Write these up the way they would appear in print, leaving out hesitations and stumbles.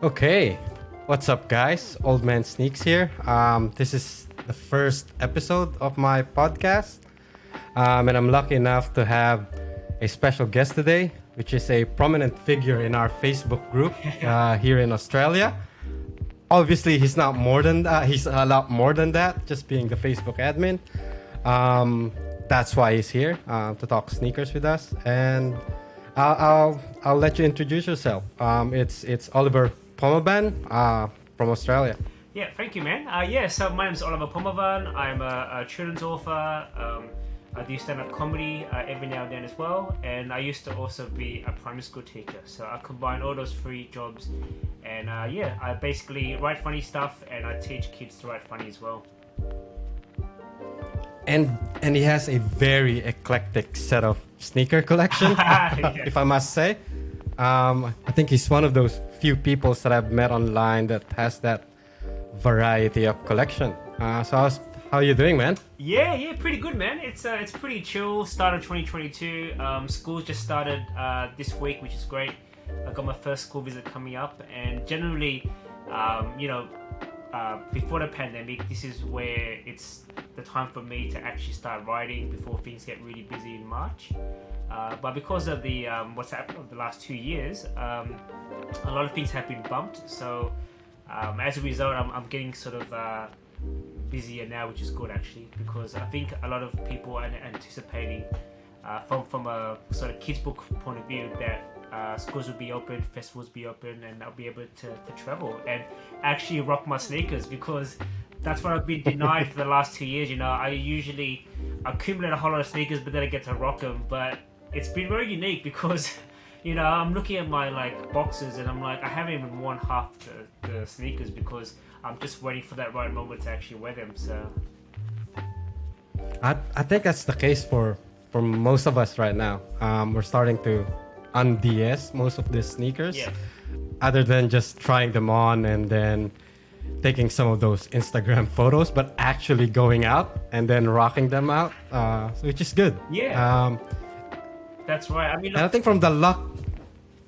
Okay, what's up, guys? Oldmansneaks here. This is the first episode of my podcast, and I'm lucky enough to have a special guest today, which is a prominent figure in our Facebook group here in Australia. Obviously, he's not more than that. He's a lot more than that, just being the Facebook admin. That's why he's here to talk sneakers with us, and I'll let you introduce yourself. It's Oliver Phommavanh from Australia. Yeah, thank you, man. So my name is Oliver Phommavanh. I'm a children's author. I do stand-up comedy every now and then as well, and I used to also be a primary school teacher. So I combine all those three jobs, and I basically write funny stuff, and I teach kids to write funny as well. And he has a very eclectic set of sneaker collection, if I must say. I think he's one of those few people that I've met online that has that variety of collection. How are you doing, man? Yeah, pretty good, man. It's pretty chill. Start of 2022. School just started this week, which is great. I got my first school visit coming up, and generally, before the pandemic, this is where it's the time for me to actually start writing before things get really busy in March. But because of the what's happened over the last 2 years, a lot of things have been bumped. So as a result, I'm getting sort of busier now, which is good actually, because I think a lot of people are anticipating from a sort of kids book point of view that schools will be open, festivals be open, and I'll be able to travel and actually rock my sneakers, because that's what I've been denied for the last 2 years. I usually accumulate a whole lot of sneakers, but then I get to rock them. But it's been very unique because, I'm looking at my boxes and I'm like, I haven't even worn half the sneakers because I'm just waiting for that right moment to actually wear them. So I think that's the case for most of us right now. We're starting to un-DS most of the sneakers, other than just trying them on and then taking some of those Instagram photos, but actually going out and then rocking them out, which is good. That's right. I mean, and I think from the luck.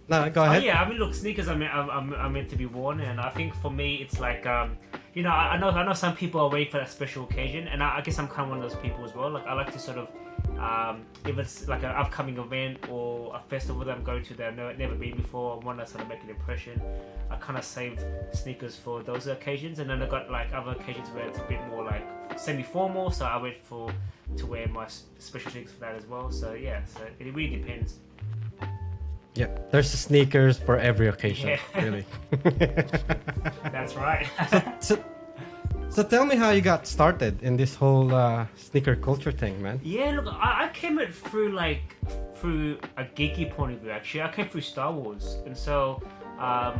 No, go ahead. Look, sneakers are meant to be worn, and I think for me, it's like, I know some people are waiting for that special occasion, and I guess I'm kind of one of those people as well. Like, I like to sort of, if it's like an upcoming event or a festival that I'm going to that I've never been before, I want to sort of make an impression. I kind of save sneakers for those occasions, and then I got like other occasions where it's a bit more like semi-formal, so I wait to wear my special sneakers for that as well. So it really depends. Yeah, there's sneakers for every occasion, really. That's right. So tell me how you got started in this whole sneaker culture thing, man. Yeah, look, I came it through a geeky point of view. Actually, I came through Star Wars, and so I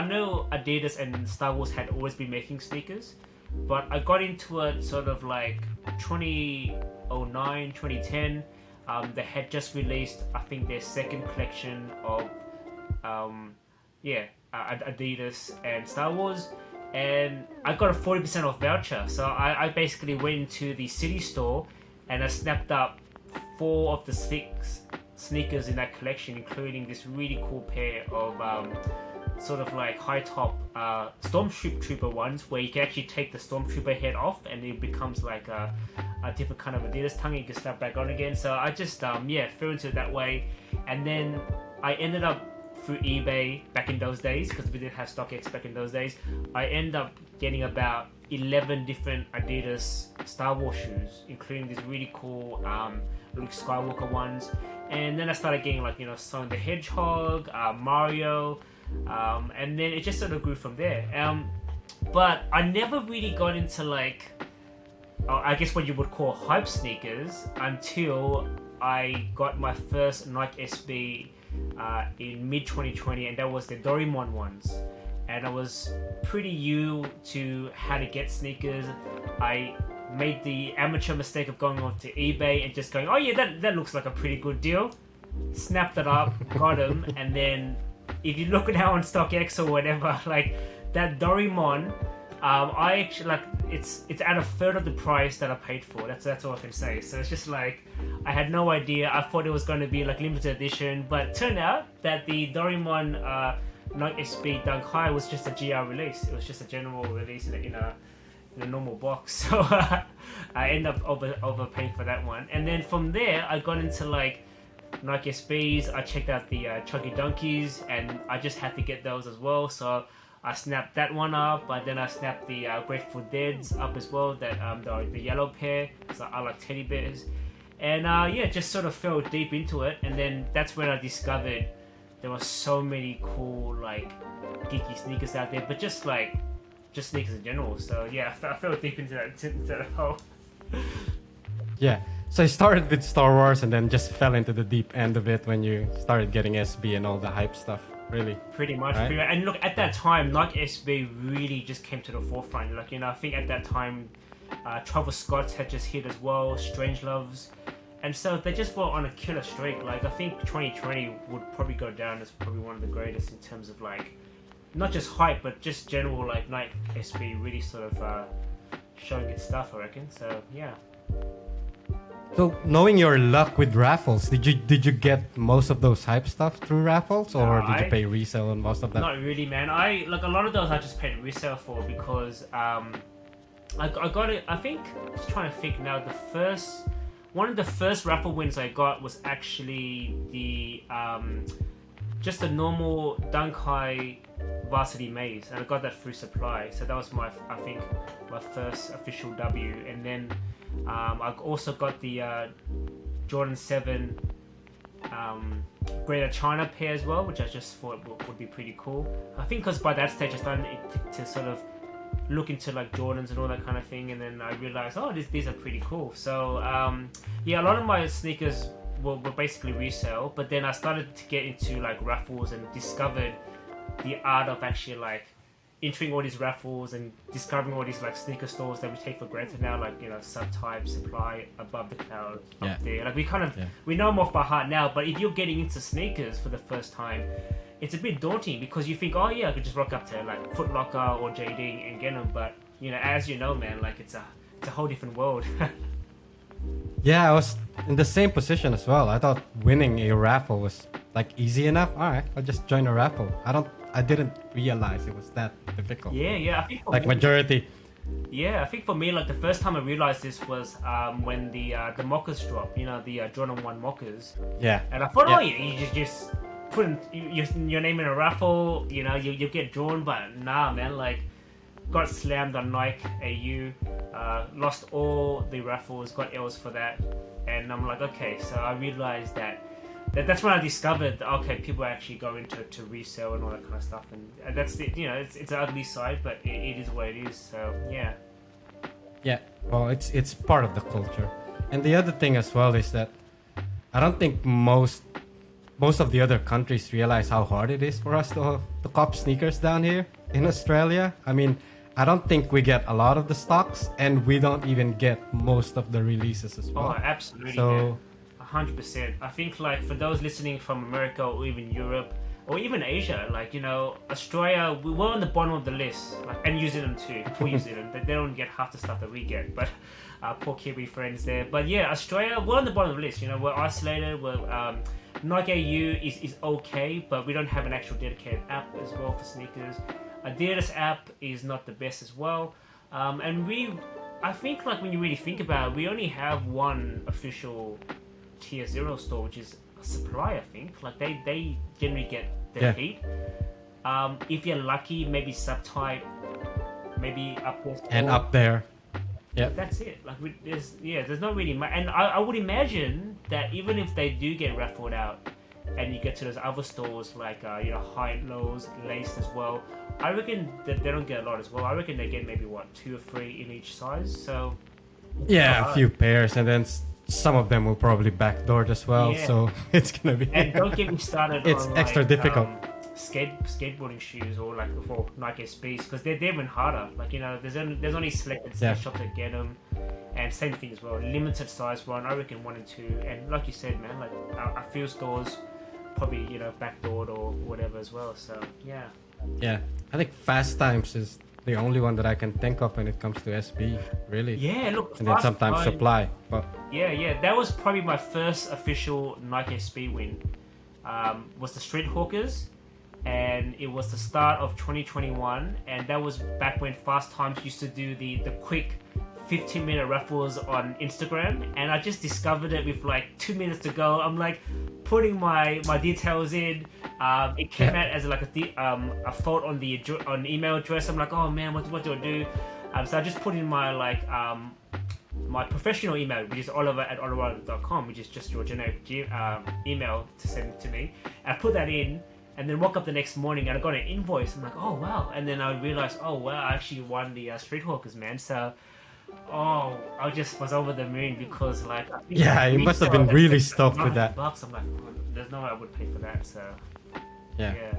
know Adidas and Star Wars had always been making sneakers, but I got into it sort of like 2009, 2010. They had just released, I think, their second collection of Adidas and Star Wars, and I got a 40% off voucher. So I basically went into the city store and I snapped up 4 of the 6 sneakers in that collection, including this really cool pair of sort of like high top Stormtrooper ones, where you can actually take the Stormtrooper head off and it becomes like a different kind of Adidas tongue you can snap back on again. So I just fell into it that way, and then I ended up through eBay back in those days, because we didn't have StockX back in those days. I ended up getting about 11 different Adidas Star Wars shoes, including these really cool Luke Skywalker ones, and then I started getting Sonic the Hedgehog, Mario, and then it just sort of grew from there. But I never really got into I guess what you would call hype sneakers until I got my first Nike SB in mid 2020, and that was the Doraemon ones. And I was pretty new to how to get sneakers. I made the amateur mistake of going onto eBay and just going, oh yeah, that looks like a pretty good deal. Snapped it up, got them, and then if you look at how on StockX or whatever, that Doraemon, I actually it's at a third of the price that I paid for. That's all I can say. So it's just I had no idea. I thought it was going to be limited edition, but it turned out that the Doraemon Nike SB Dunk High was just a GR release. It was just a general release in a normal box. So I ended up overpaying for that one. And then from there, I got into like Nike SBs. I checked out the Chuggy Dunkies, and I just had to get those as well. So I snapped that one up. Then I snapped the Grateful Deads up as well. That the yellow pair. So I like teddy bears. And just sort of fell deep into it. And then that's when I discovered there were so many cool like geeky sneakers out there, but just sneakers in general. So yeah, I fell deep into that hole. Yeah. So you started with Star Wars and then just fell into the deep end of it when you started getting SB and all the hype stuff. Really. Pretty much. Right? And look, at that time, Nike SB really just came to the forefront. Like, I think at that time, Travis Scott's had just hit as well, Strangeloves. And so they just were on a killer streak. Like, I think 2020 would probably go down as probably one of the greatest in terms of like, not just hype, but just general like Nike SB really sort of showing its stuff, I reckon. So yeah. So knowing your luck with raffles, did you get most of those hype stuff through raffles, or did you pay resale on most of them? Not really, man. I like a lot of those I just paid resale for because I got it. I think just trying to think now. One of the first raffle wins I got was actually the just a normal Dunk High Varsity Maze, and I got that through Supply. So that was my first official W. And then I also got the Jordan 7 Greater China pair as well, which I just thought would be pretty cool. I think because by that stage I started to sort of look into like Jordans and all that kind of thing, and then I realized, oh, these are pretty cool. So a lot of my sneakers were basically resale, but then I started to get into like raffles and discovered the art of actually like entering all these raffles and discovering all these like sneaker stores that we take for granted now, like Subtype, Supply, Above the Clouds, up there. Like we know them off by heart now, but if you're getting into sneakers for the first time, it's a bit daunting because you think, oh yeah, I could just rock up to like Foot Locker or JD and get them, but as you know, man, like it's a whole different world. Yeah, I was in the same position as well. I thought winning a raffle was like easy enough. All right, I'll just join a raffle. I didn't realize it was that difficult. Yeah. I think like majority. Yeah, I think for me, like the first time I realized this was when the mockers dropped. The Jordan 1 mockers. Yeah. And I thought, you just put your name in a raffle. You get drawn, but nah, man, like got slammed on Nike AU. Lost all the raffles, got L's for that, and I'm like, okay. So I realized that's when I discovered that, okay, people actually go into resale and all that kind of stuff, and that's the it's an ugly side, but it is what it is. So yeah. Yeah, well, it's part of the culture, and the other thing as well is that I don't think most of the other countries realize how hard it is for us to cop sneakers down here in Australia. I mean, I don't think we get a lot of the stocks, and we don't even get most of the releases as well. Oh, absolutely. So, 100%. I think like for those listening from America or even Europe or even Asia, like Australia, we're on the bottom of the list, and New Zealand too. Poor New Zealand, they don't get half the stuff that we get, but poor Kiwi friends there. But yeah, Australia, we're on the bottom of the list. We're isolated. We're Nike AU is okay, but we don't have an actual dedicated app as well for sneakers. Adidas app is not the best as well, and I think like when you really think about it, we only have one official tier 0 store, which is Supply. I think like they generally get the heat. If you're lucky, maybe Subtype, maybe up there. And up there. Yeah. That's it. Like there's not really much, and I would imagine that even if they do get raffled out, and you get to those other stores like High and Lows, Laced as well, I reckon that they don't get a lot as well. I reckon they get maybe 2 or 3 in each size. So yeah, a few pairs, and then some of them will probably backdoored as well. Yeah. So it's gonna be. And don't get me started. It's on, extra difficult. Skateboarding shoes or like for Nike SBs, because they're even harder. Like there's only selected shops that get them, and same thing as well. Limited size one, I reckon 1 and 2. And like you said, man, like a few stores probably backdoored or whatever as well. So yeah. Yeah, I think Fast Times is the only one that I can think of when it comes to SB, really. Yeah, look. And then sometimes Supply, but yeah, that was probably my first official Nike SB win. Was the Street Hawkers, and it was the start of 2021, and that was back when Fast Times used to do the quick 15-minute raffles on Instagram, and I just discovered it with like 2 minutes to go. I'm like putting my details in. It came out as like a fault on the on email address. I'm like, oh man, what do I do? So I just put in my like my professional email, which is oliver@oliver.com, which is just your generic email to send to me. And I put that in, and then woke up the next morning and I got an invoice. I'm like, oh wow! And then I realized, oh wow, I actually won the Street Hawkers, man. So, oh, I just was over the moon because like, I think Yeah, I you must have reselled been it really for stoked with that. $900. I'm like, oh, there's no way I would pay for that. So, Yeah, yeah.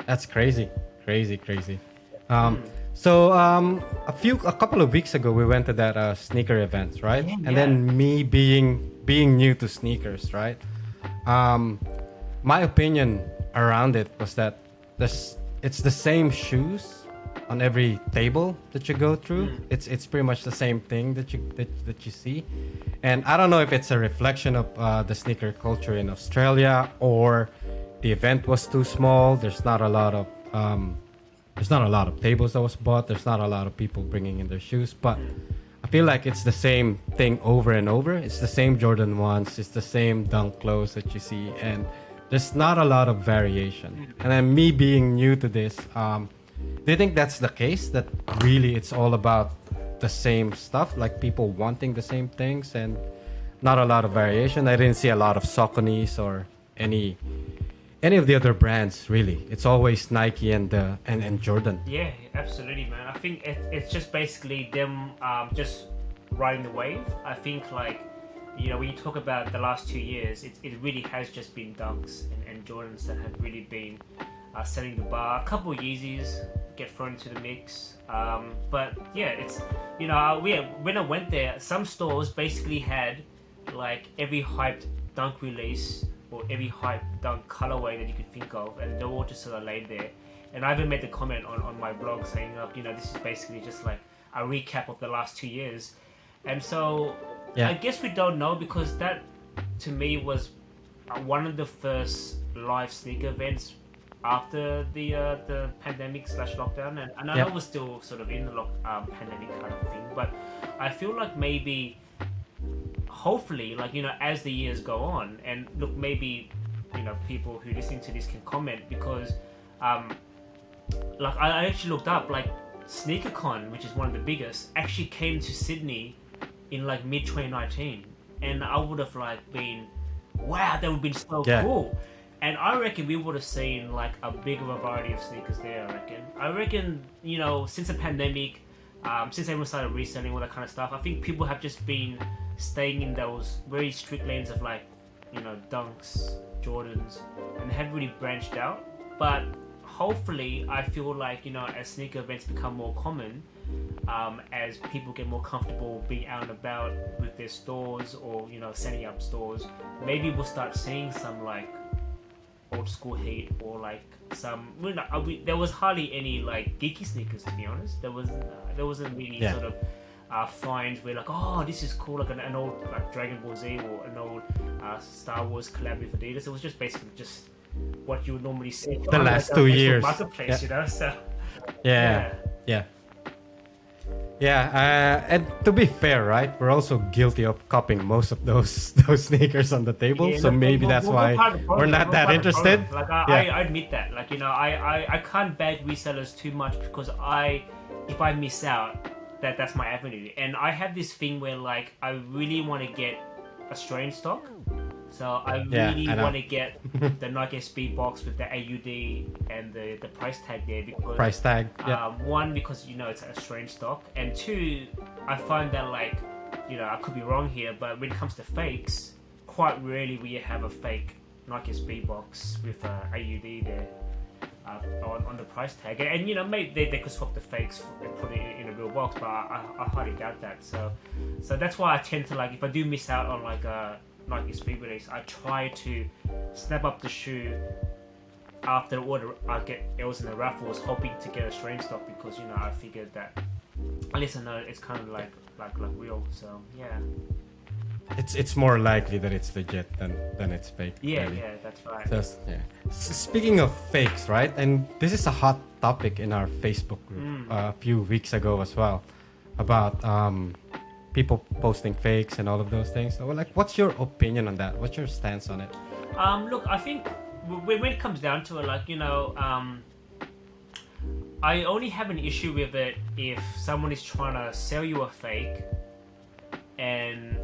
that's crazy. So a couple of weeks ago, we went to that sneaker event, right? Yeah, And then me being new to sneakers, right? My opinion around it was that it's the same shoes on every table that you go through. It's pretty much the same thing that you see, and I don't know if it's a reflection of the sneaker culture in Australia, or the event was too small. There's not a lot of tables that was bought. There's not a lot of people bringing in their shoes, but I feel like it's the same thing over and over. It's the same Jordan 1s. It's the same Dunk clothes that you see, and there's not a lot of variation. And then me being new to this, do you think that's the case? That really it's all about the same stuff, like people wanting the same things and not a lot of variation? I didn't see a lot of Sauconys or any of the other brands, really. It's always Nike and Jordan. Yeah, absolutely, man. I think it's just basically them just riding the wave. I think like, you know, when you talk about the last 2 years, it really has just been Dunks and Jordans that have really been setting the bar. A couple of Yeezys get thrown into the mix, but yeah, it's, you know, when I went there, some stores basically had like every hyped Dunk release or every hype Dunk colorway that you could think of, and they're all just sort of laid there. And I even made the comment on my blog saying, you know, this is basically just like a recap of the last 2 years. And so I guess we don't know, because that to me was one of the first live sneaker events after the pandemic / lockdown, and I know we're still sort of in the pandemic kind of thing, but I feel like maybe, hopefully, like, you know, as the years go on, and look, maybe, you know, people who listen to this can comment, because like I actually looked up, like, SneakerCon, which is one of the biggest, actually came to Sydney in like mid 2019, and I would have like been, wow, that would have been so cool. And I reckon we would have seen like a bigger variety of sneakers there. I reckon, you know, since the pandemic, since everyone started reselling all that kind of stuff, I think people have just been staying in those very strict lanes of like, you know, Dunks, Jordans, and they haven't really branched out. But hopefully, I feel like, you know, as sneaker events become more common, as people get more comfortable being out and about with their stores, or, you know, setting up stores, maybe we'll start seeing some like old school heat, or like some, there was hardly any like geeky sneakers, to be honest. There wasn't really sort of finds where like, oh, this is cool, like an old like Dragon Ball Z or an old Star Wars collab with Adidas. It was just basically just what you would normally see the last 2 years marketplace, you know. So and to be fair, right, we're also guilty of copying most of those sneakers on the table, so maybe that's why we're not that interested. Like I admit that, like, you know, I can't bag resellers too much, because if I miss out, that's my avenue. And I have this thing where like I really want to get Australian stock. So I really want to get the Nike SB box with the AUD and the price tag there, because one, because, you know, it's an Australian stock, and two, I find that, like, you know, I could be wrong here, but when it comes to fakes, quite rarely will you have a fake Nike SB box with AUD there on the price tag. And you know, maybe they could swap the fakes and put it in a real box, but I highly doubt that. So that's why I tend to, like, if I do miss out on like a Nike Speed release, I try to snap up the shoe after the order. It was in the raffles, hoping to get Australian stock, because, you know, I figured that at least I know it's kind of like real. So yeah. it's more likely that it's legit than it's fake. Yeah, really. yeah, that's right. Just yeah. Speaking of fakes, right? And this is a hot topic in our Facebook group a few weeks ago as well, about people posting fakes and all of those things. So, like, what's your opinion on that? What's your stance on it? Look, I think when it comes down to it, like, I only have an issue with it if someone is trying to sell you a fake and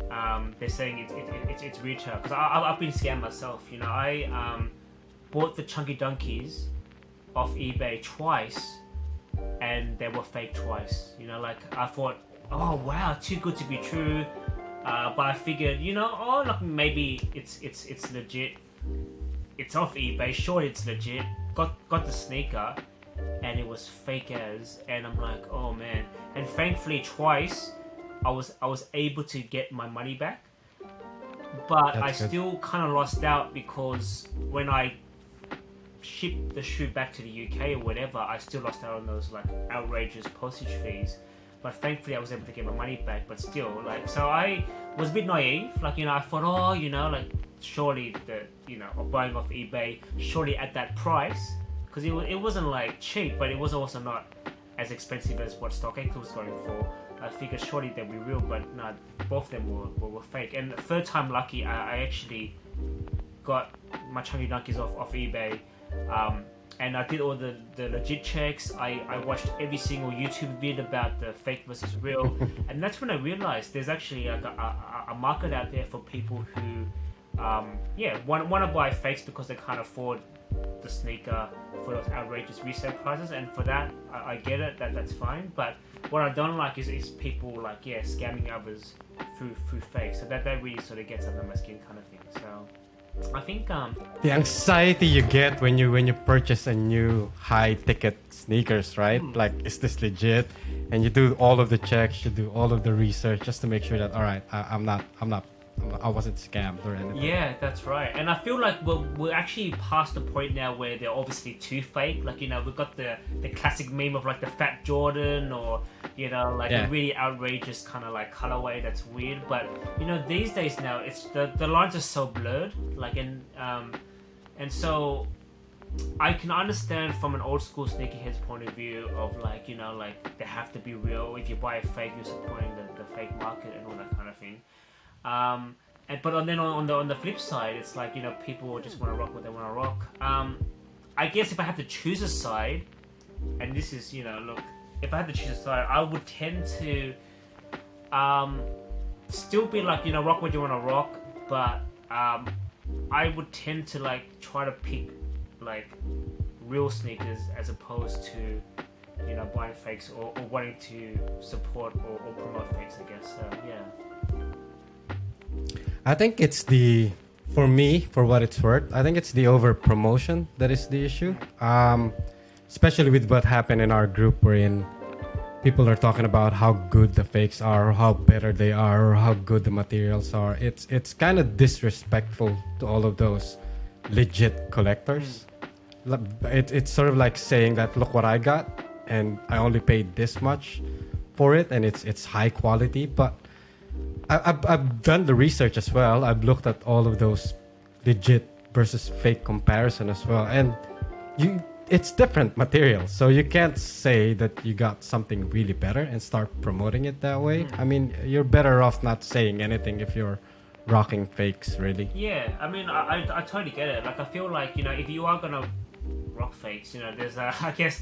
they're saying it's retail. Because I've been scammed myself. I bought the Chunky Donkeys off eBay twice and they were fake twice. Like, I thought, oh wow, too good to be true. But I figured, like maybe it's legit. It's off eBay, sure it's legit. Got the sneaker, and it was fake as. And I'm like, oh man. And thankfully, twice, I was able to get my money back. But I still kind of lost out because when I shipped the shoe back to the UK or whatever, I still lost out on those like outrageous postage fees. But thankfully I was able to get my money back. But still, like, so I was a bit naive. Like, I thought, oh, like, surely buying off eBay, surely at that price, because it wasn't like cheap, but it was also not as expensive as what StockX was going for. I figured surely they'd be real, but no, both of them were fake. And the third time lucky, I actually got my Chunky Donkeys off eBay. And I did all the legit checks. I watched every single YouTube vid about the fake versus real. And that's when I realized there's actually like a market out there for people who, want to buy fakes because they can't afford the sneaker for those outrageous resale prices. And for that, I get it, that's fine. But what I don't like is people like, scamming others through fakes. So that really sort of gets under my skin kind of thing. So I think the anxiety you get when you purchase a new high ticket sneakers, right? Like, is this legit? And you do all of the checks, you do all of the research just to make sure that, all right, I wasn't scammed or anything. Yeah, that's right. And I feel like we're actually past the point now where they're obviously too fake. Like, we've got the classic meme of like the fat Jordan, or a really outrageous kind of like colorway that's weird. But these days now, it's the lines are so blurred. Like, and so I can understand from an old school sneakerhead's point of view of like, like they have to be real. If you buy a fake, you're supporting the fake market and all that kind of thing. But then on the flip side, it's like, people just want to rock what they want to rock. I guess if I had to choose a side, and this is, look, if I had to choose a side, I would tend to still be like, rock what you want to rock, but I would tend to like try to pick like real sneakers as opposed to buying fakes or wanting to support or promote fakes, I guess. So yeah. I think it's for me, for what it's worth, I think it's the over promotion that is the issue. Especially with what happened in our group, wherein people are talking about how good the fakes are, or how better they are, or how good the materials are. It's kind of disrespectful to all of those legit collectors. It's sort of like saying that, look what I got, and I only paid this much for it, and it's high quality. But I've done the research as well. I've looked at all of those legit versus fake comparison as well, and it's different material, so you can't say that you got something really better and start promoting it that way. I mean, you're better off not saying anything if you're rocking fakes, really. Yeah, I mean, I totally get it. Like, I feel like, if you are gonna rock fakes, there's I guess,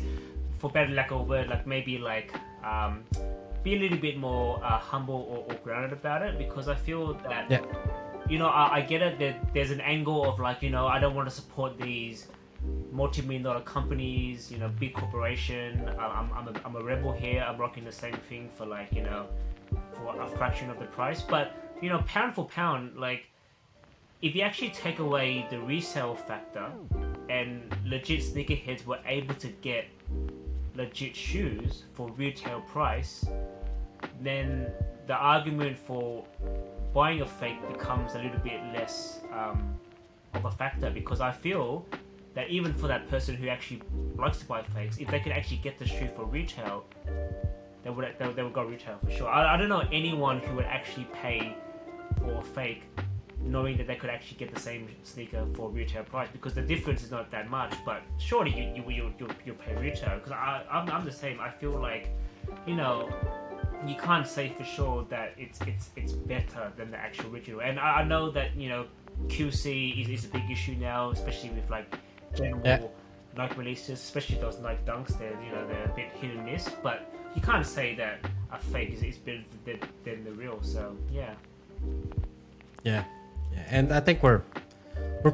for better lack of a word, like maybe like be a little bit more humble or grounded about it, because I feel that I get it that there's an angle of like, I don't want to support these multi-million dollar companies, big corporation. I'm a rebel here. I'm rocking the same thing for like, for a fraction of the price. But pound for pound, like, if you actually take away the resale factor and legit sneakerheads were able to get legit shoes for retail price, then the argument for buying a fake becomes a little bit less of a factor, because I feel that even for that person who actually likes to buy fakes, if they could actually get the shoe for retail, they would go retail for sure. I don't know anyone who would actually pay or fake, knowing that they could actually get the same sneaker for retail price, because the difference is not that much. But surely you pay retail, because I'm the same. I feel like, you know, you can't say for sure that it's better than the actual original. And I know that, you know, QC is a big issue now, especially with like general Nike releases, especially those Nike Dunks. They're a bit hit and miss, but you can't say that a fake is better than the real. So yeah. Yeah, and I think we're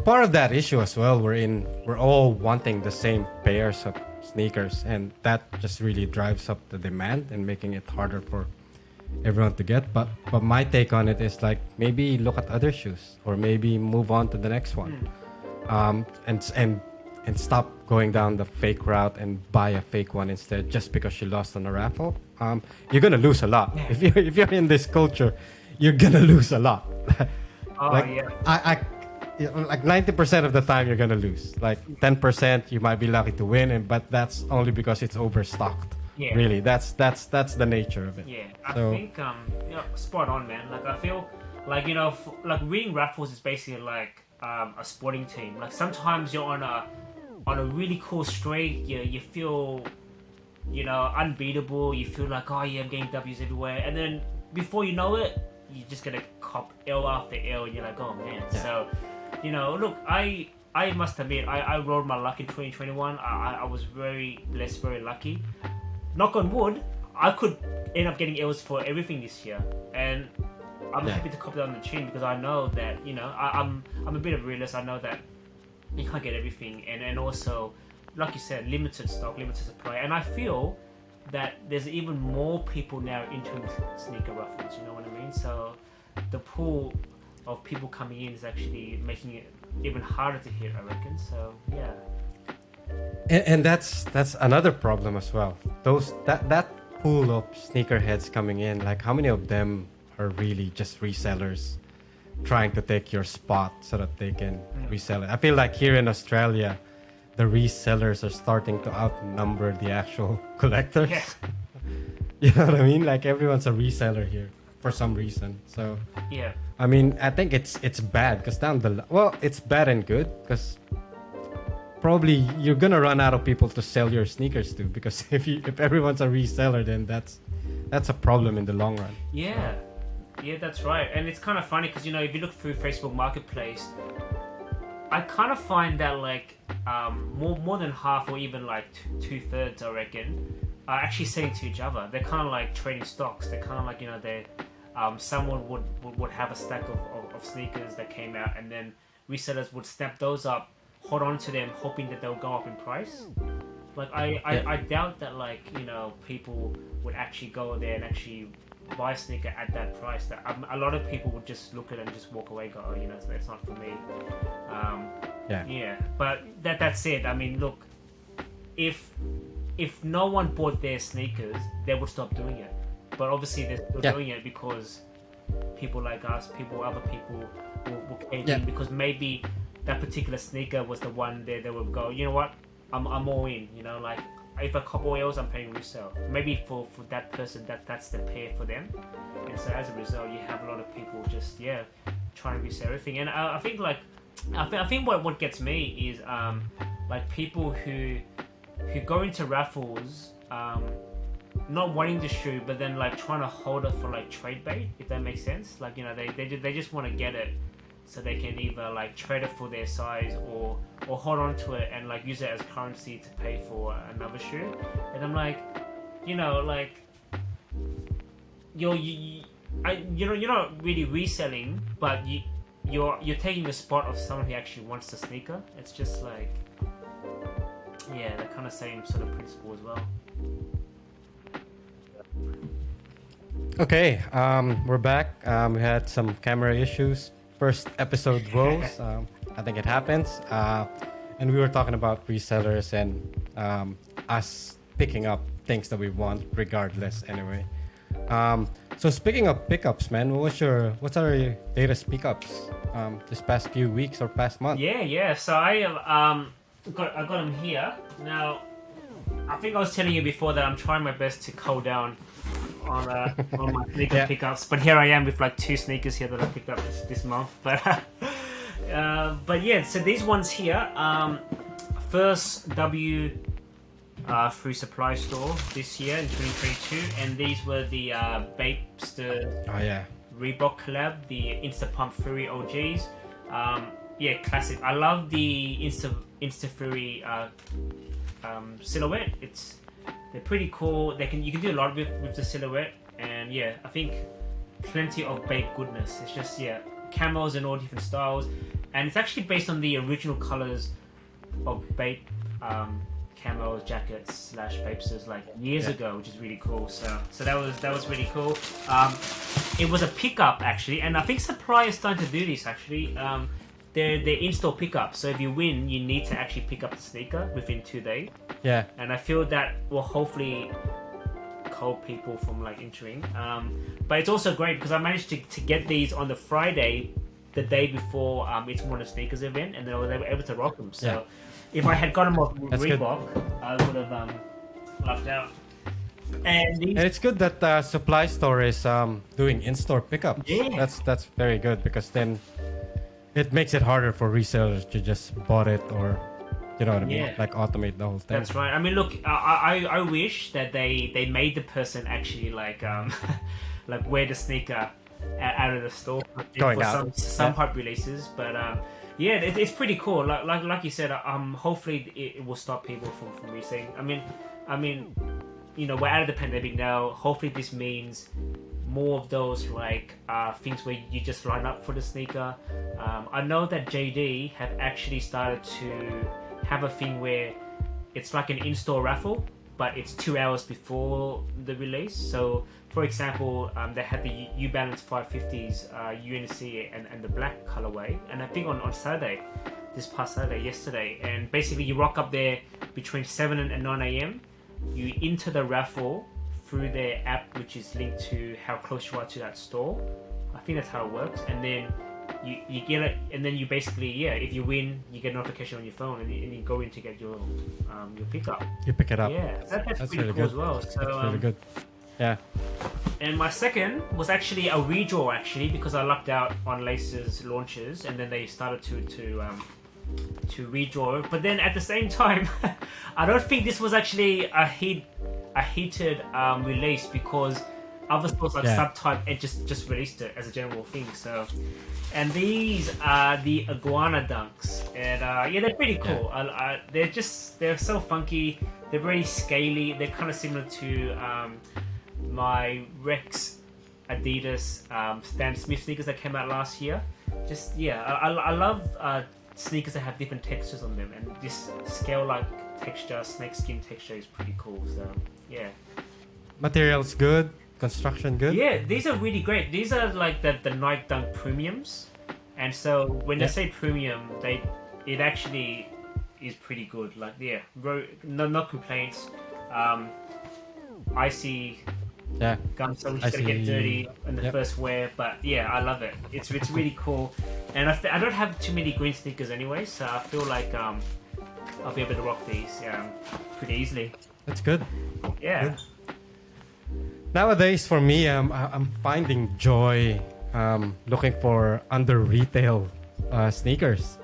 part of that issue as well. We're all wanting the same pairs of sneakers, and that just really drives up the demand and making it harder for everyone to get. But my take on it is like, maybe look at other shoes, or maybe move on to the next one, and stop going down the fake route and buy a fake one instead, just because you lost on a raffle. You're gonna lose a lot if you're in this culture. You're gonna lose a lot. Like 90% of the time you're gonna lose. Like 10% you might be lucky to win, but that's only because it's overstocked. Yeah. Really, that's the nature of it. Yeah, I think spot on, man. Like, I feel like, you know, like winning raffles is basically like a sporting team. Like, sometimes you're on a really cool streak. You feel, you know, unbeatable. You feel like, oh yeah, I'm getting W's everywhere, and then before you know it, you're just gonna cop L after L, and you're like, oh man. Yeah. So, you know, look, I must admit, I rode my luck in 2021. I was very blessed, very lucky. Knock on wood, I could end up getting L's for everything this year, and I'm happy to cop that on the chin, because I know that, you know, I'm a bit of a realist. I know that you can't get everything, and also, like you said, limited stock, limited supply, and I feel that there's even more people now entering sneaker raffles, you know what I mean? So the pool of people coming in is actually making it even harder to hit, I reckon. So yeah. And that's another problem as well. That pool of sneakerheads coming in, like, how many of them are really just resellers trying to take your spot so that they can resell it? I feel like here in Australia, the resellers are starting to outnumber the actual collectors. Yeah. You know what I mean? Like, everyone's a reseller here for some reason. So Yeah. I mean, I think it's bad, because it's bad and good, because probably you're gonna run out of people to sell your sneakers to, because if everyone's a reseller, then that's a problem in the long run. Yeah. Yeah, that's right. And it's kind of funny, because, you know, if you look through Facebook Marketplace, I kind of find that like more than half, or even like 2/3, I reckon, are actually selling to each other. They're kind of like trading stocks. They're kind of like, you know, they someone would have a stack of sneakers that came out, and then resellers would snap those up, hold on to them, hoping that they'll go up in price. Like, I doubt that, like, you know, people would actually go there and actually buy a sneaker at that price. That a lot of people would just look at it and just walk away, go, oh, you know, it's not for me. Yeah. But that said, I mean, look, if no one bought their sneakers, they would stop doing it. But obviously they're still doing it because people like us, other people will pay in, because maybe that particular sneaker was the one that they would go, you know what, I'm all in, you know, like, if I cop oils, I'm paying resale. Maybe for that person, that's the pair for them. And so as a result, you have a lot of people just trying to resell everything. And I think what gets me is like people who go into raffles not wanting the shoe, but then like trying to hold it for like trade bait, if that makes sense. Like, you know, they just want to get it so they can either like trade it for their size, or hold on to it and like use it as currency to pay for another shoe. And I'm like, you know, like, you're not really reselling, but you're taking the spot of someone who actually wants the sneaker. It's just like, yeah, the kind of same sort of principle as well. Okay, we're back. We had some camera issues. First episode woes. I think it happens. And we were talking about resellers and us picking up things that we want regardless anyway. So speaking of pickups, man, what's our latest pickups this past few weeks or past month? Yeah. So I got them here. Now, I think I was telling you before that I'm trying my best to cull down on my sneaker pickups, but here I am with like 2 sneakers here that I picked up this month. But yeah, so these ones here, first W through supply store this year in 2022, and these were the Bapester Reebok collab, the Insta Pump Fury OGs. Yeah, classic. I love the Insta Fury silhouette. They're pretty cool. You can do a lot with the silhouette, and yeah, I think plenty of baked goodness. It's just camos in all different styles, and it's actually based on the original colors of baked camos jackets / Bapesters like years ago, which is really cool. So that was really cool. It was a pickup actually, and I think Supply is starting to do this actually. They're in-store pickup, so if you win, you need to actually pick up the sneaker within 2 days. Yeah. And I feel that will hopefully cull people from like entering. But it's also great because I managed to get these on the Friday, the day before It's More Than Sneakers event, and then I was able to rock them. So if I had got them off Reebok, I would have lucked out. And it's good that Supply Store is doing in-store pickup. Yeah. That's very good, because then it makes it harder for resellers to just bought it, or you know what I mean, like automate the whole thing. That's right. I mean, look, I wish that they made the person actually like like wear the sneaker out of the store Going for out. some hype releases, but yeah, it's pretty cool. Like you said, hopefully it will stop people from reselling. I mean, you know, we're out of the pandemic now. Hopefully this means more of those like things where you just line up for the sneaker. I know that JD have actually started to have a thing where it's like an in-store raffle, but it's 2 hours before the release. So for example, they had the New Balance 550s UNC and the black colorway, and I think on Saturday, this past Saturday, yesterday, and basically you rock up there between 7 and 9 a.m. You enter the raffle through their app, which is linked to how close you are to that store. I think that's how it works. And then you get it, and then you basically, if you win, you get a notification on your phone, and you go in to get your pickup. You pick it up. Yeah, that's pretty really cool good. as well. So, that's really good. Yeah. And my second was actually a redraw, actually, because I lucked out on Lace's launches, and then they started to redraw it. But then at the same time, I don't think this was actually a heated release, because other stores like Subtype and just released it as a general thing. So, and these are the Iguana Dunks, and they're pretty cool. They're so funky. They're very scaly. They're kind of similar to my Rex Adidas Stan Smith sneakers that came out last year. I love sneakers that have different textures on them, and this scale-like texture, snakeskin texture, is pretty cool. So yeah, Material's good, construction good. Yeah, these are really great. These are like the Nike Dunk premiums, and so when they say premium, it actually is pretty good. Like no complaints. Icy gum, so we're just gonna get dirty in the first wear, but yeah, I love it. It's really cool, and I don't have too many green sneakers anyway, so I feel like I'll be able to rock these pretty easily. That's good. Yeah. Good. Nowadays, for me, I'm finding joy looking for under retail sneakers.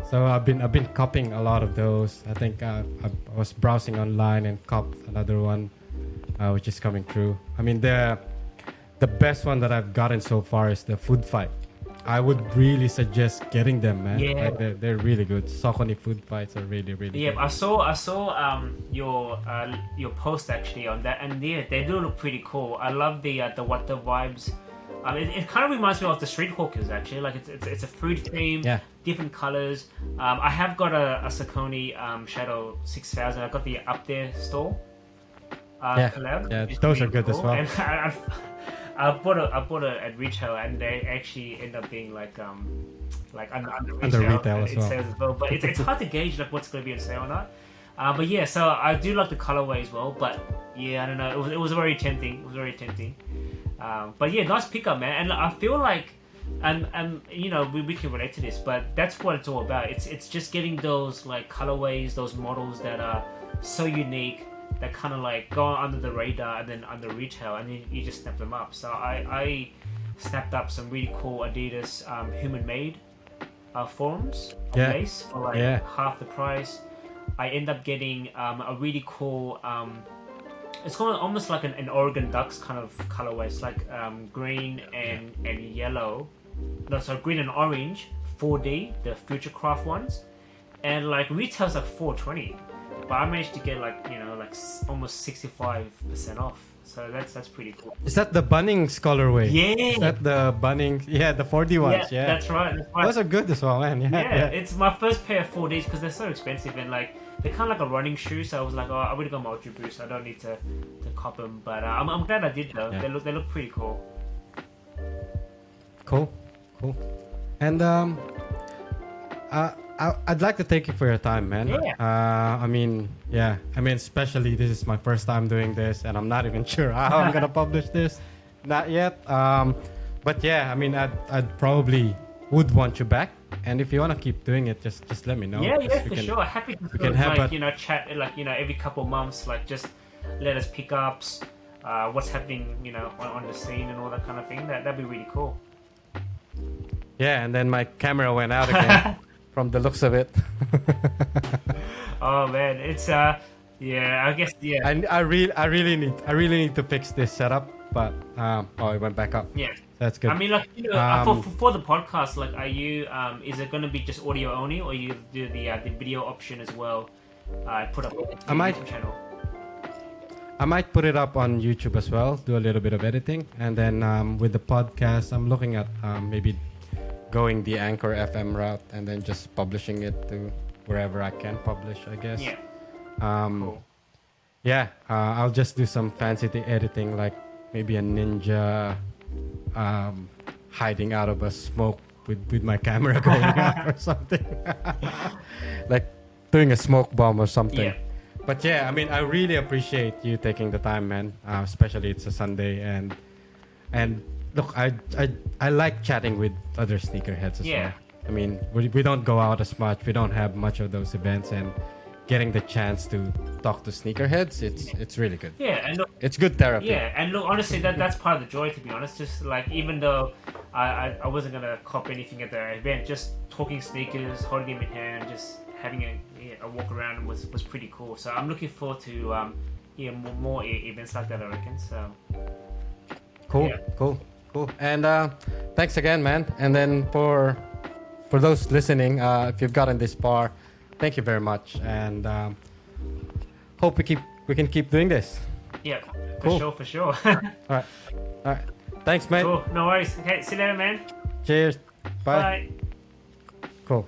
So I've been copying a lot of those. I think I was browsing online and copped another one, which is coming through. I mean, the best one that I've gotten so far is the Food Fight. I would really suggest getting them, man. Yeah, like they're really good. Saucony Food Fights are really good. Yeah, I saw your post actually on that, and yeah, they do look pretty cool. I love the what the vibes. It kind of reminds me of the Street Hawkers actually. Like it's a food theme, different colors. I have got a Saucony Shadow 6000. I got the Up There store collab. Yeah, those are good cool as well. And I bought it at retail, and they actually end up being like under retail as well. But it's hard to gauge like what's going to be on sale or not. But yeah, so I do like the colorway as well. But yeah, I don't know. It was very tempting. But yeah, nice pickup, man. And I feel like, and you know, we can relate to this, but that's what it's all about. It's just getting those like colorways, those models that are so unique, that kind of like go under the radar and then under retail, and then you just snap them up. So I snapped up some really cool Adidas human made forums on Yeah. base for like Yeah. half the price. I end up getting a really cool it's called almost like an Oregon Ducks kind of colorway. It's like green and yellow. No, sorry, green and orange 4D, the Futurecraft ones. And like retail's like $420. But I managed to get like, you know, like almost 65% off. So that's pretty cool. Is that the Bunnings colorway? Yeah. Is that the Bunnings? Yeah, the 4D ones. Yeah. That's right. That's right. Those are good as well, man. Yeah, it's my first pair of 4Ds because they're so expensive and like they're kind of like a running shoe. So I was like, oh, I already got my Ultra Boost. So I don't need to cop them. But I'm glad I did though. Yeah. They look pretty cool. Cool. And I'd like to thank you for your time, man. Yeah. I mean, especially this is my first time doing this, and I'm not even sure how I'm gonna publish this. Not yet. But yeah, I mean, I'd probably would want you back, and if you wanna keep doing it, just let me know. Yeah, Just for sure. Happy to can have like a- you know chat like you know every couple months, like just let us pick ups, what's happening, you know, on the scene and all that kind of thing. That'd be really cool. Yeah, and then my camera went out again from the looks of it. Oh man, it's yeah, I guess yeah. I really need to fix this setup, but it went back up. Yeah. That's good. I mean, like, you know, for the podcast, like, are you, is it going to be just audio only, or you do the video option as well? Put up on the YouTube channel. I might put it up on YouTube as well, do a little bit of editing, and then with the podcast, I'm looking at maybe going the Anchor FM route and then just publishing it to wherever I can publish, I guess. Yeah. Cool. Cool. Yeah, I'll just do some fancy editing, like maybe a ninja hiding out of a smoke with my camera going out or something. Like doing a smoke bomb or something. Yeah. But yeah, I mean, I really appreciate you taking the time, man. Especially it's a Sunday, and look, I like chatting with other sneakerheads as Yeah. well. I mean, we don't go out as much. We don't have much of those events, and getting the chance to talk to sneakerheads, it's really good. Yeah, and look, It's good therapy. yeah, and look, honestly, that's part of the joy, to be honest. Just like, even though I wasn't gonna cop anything at the event, just talking sneakers, holding them in hand, just having a walk around was pretty cool. So I'm looking forward to more events like that, I reckon. So Cool, Yeah. cool. And thanks again, man. And then for those listening, if you've gotten this far, thank you very much. And hope we can keep doing this. yeah, Cool. for sure. All right. Thanks, mate. Cool, no worries. Okay, see you later, man. Cheers. Bye. Bye. Cool.